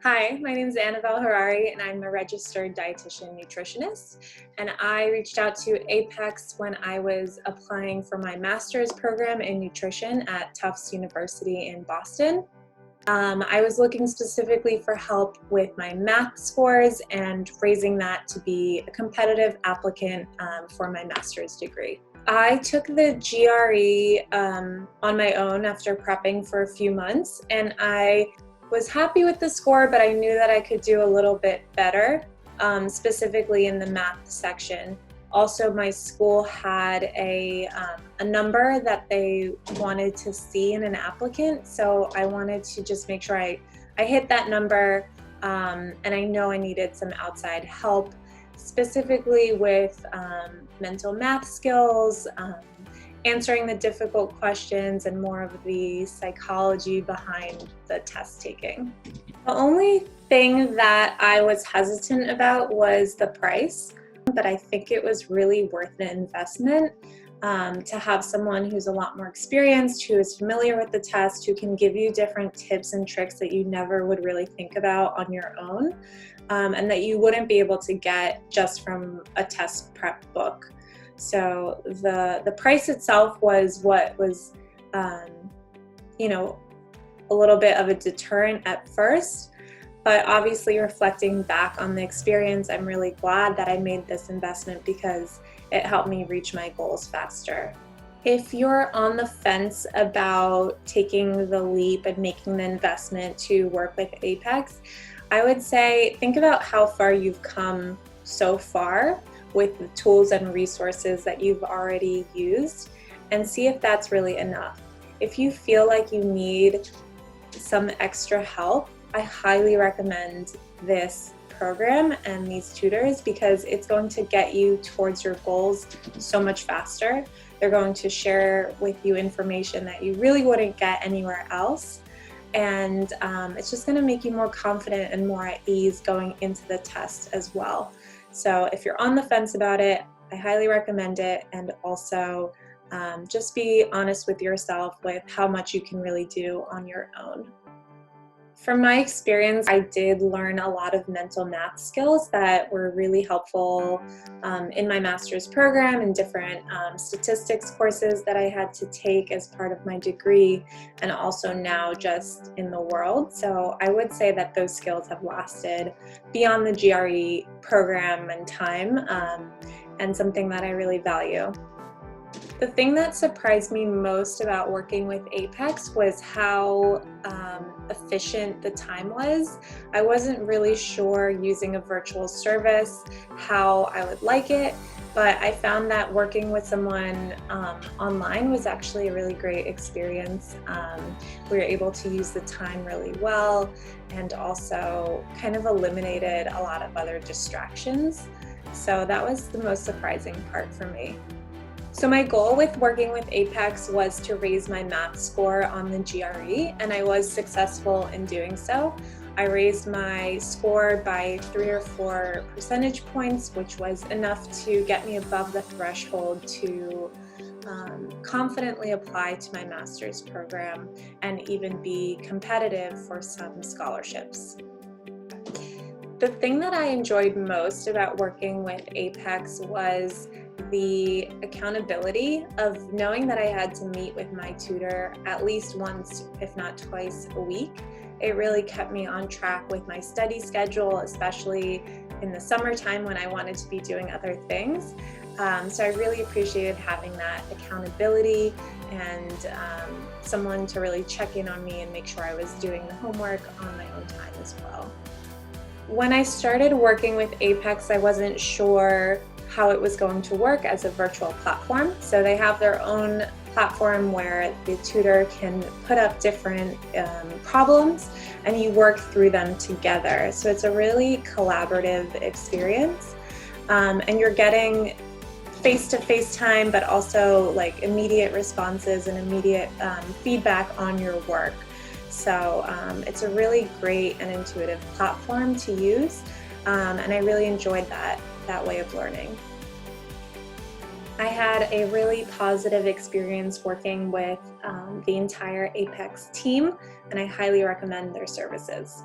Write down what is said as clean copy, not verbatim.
Hi, my name is Anabelle Harari, and I'm a registered dietitian nutritionist. And I reached out to Apex when I was applying for my master's program in nutrition at Tufts University in Boston. I was looking specifically for help with my math scores and raising that to be a competitive applicant for my master's degree. I took the GRE on my own after prepping for a few months, and I was happy with the score, but I knew that I could do a little bit better, specifically in the math section. Also, my school had a number that they wanted to see in an applicant, so I wanted to just make sure I hit that number, and I know I needed some outside help, specifically with mental math skills, answering the difficult questions, and more of the psychology behind the test taking. The only thing that I was hesitant about was the price, but I think it was really worth the investment to have someone who's a lot more experienced, who is familiar with the test, who can give you different tips and tricks that you never would really think about on your own, and that you wouldn't be able to get just from a test prep book. So the price itself was what was, a little bit of a deterrent at first, but obviously reflecting back on the experience, I'm really glad that I made this investment because it helped me reach my goals faster. If you're on the fence about taking the leap and making the investment to work with Apex, I would say think about how far you've come so far with the tools and resources that you've already used, and see if that's really enough. If you feel like you need some extra help, I highly recommend this program and these tutors because it's going to get you towards your goals so much faster. They're going to share with you information that you really wouldn't get anywhere else. And it's just going to make you more confident and more at ease going into the test as well. So if you're on the fence about it, I highly recommend it, and also just be honest with yourself with how much you can really do on your own. From my experience, I did learn a lot of mental math skills that were really helpful in my master's program and different statistics courses that I had to take as part of my degree, and also now just in the world. So I would say that those skills have lasted beyond the GRE program and time, and something that I really value. The thing that surprised me most about working with Apex was how efficient the time was. I wasn't really sure using a virtual service how I would like it, but I found that working with someone online was actually a really great experience. We were able to use the time really well, and also kind of eliminated a lot of other distractions. So that was the most surprising part for me. So my goal with working with Apex was to raise my math score on the GRE, and I was successful in doing so. I raised my score by 3 or 4 percentage points, which was enough to get me above the threshold to confidently apply to my master's program and even be competitive for some scholarships. The thing that I enjoyed most about working with Apex was the accountability of knowing that I had to meet with my tutor at least once, if not twice a week. It really kept me on track with my study schedule, especially in the summertime when I wanted to be doing other things. So I really appreciated having that accountability and someone to really check in on me and make sure I was doing the homework on my own time as well. When I started working with Apex, I wasn't sure how it was going to work as a virtual platform. So they have their own platform where the tutor can put up different problems and you work through them together. So it's a really collaborative experience, and you're getting face-to-face time, but also like immediate responses and immediate feedback on your work. So it's a really great and intuitive platform to use, and I really enjoyed that way of learning. I had a really positive experience working with the entire Apex team, and I highly recommend their services.